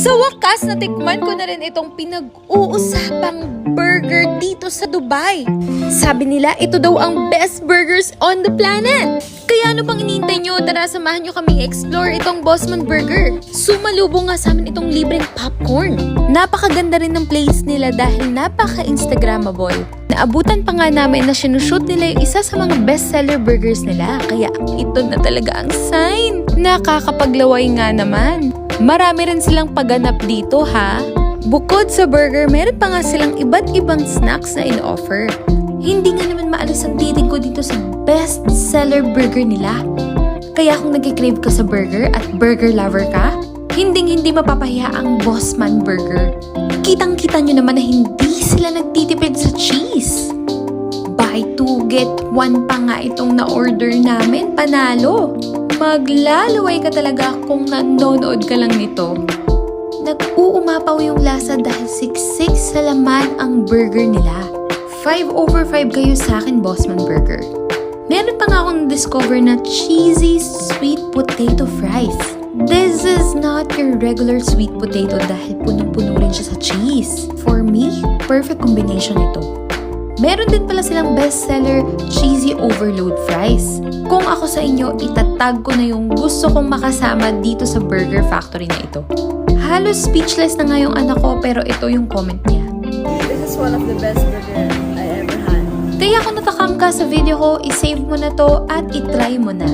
Sa wakas, natikman ko na rin itong pinag-uusapang burger dito sa Dubai. Sabi nila, ito daw ang best burgers on the planet. Kaya ano pang inintay nyo? Tara, samahan nyo kaming explore itong Bossman Burger. Sumalubong nga sa amin itong libreng popcorn. Napakaganda rin ng place nila dahil napaka-instagrammable. Naabutan pa nga namin na sinushoot nila yung isa sa mga bestseller burgers nila. Kaya ito na talaga ang sign. Nakakapaglaway nga naman. Marami rin silang pagganap dito ha. Bukod sa burger, meron pa nga silang iba't ibang snacks na in-offer. Hindi nga naman maalis ang titig ko dito sa best seller burger nila. Kaya kung nag-crave ka sa burger at burger lover ka, hindi mapapahiya ang Bossman Burger. Kitang-kita nyo naman na hindi sila nagtitipid sa cheese. Buy 2, get 1 pa nga itong na-order namin, panalo. Maglalaway ka talaga kung nanonood ka lang nito. Nag-uumapaw yung lasa dahil siksik sa laman ang burger nila. 5/5 kayo sa akin, Bossman Burger. Meron pa nga akong discover na cheesy sweet potato fries. This is not your regular sweet potato dahil punong-puno rin siya sa cheese. For me, perfect combination ito. Meron din pala silang bestseller cheesy overload fries. Kung ako sa inyo, itatag ko na yung gusto kong makasama dito sa burger factory na ito. Halos speechless na nga yung anak ko pero ito yung comment niya. This is one of the best burger I ever had. Kaya kung natakam ka sa video ko, isave mo na to at itry mo na.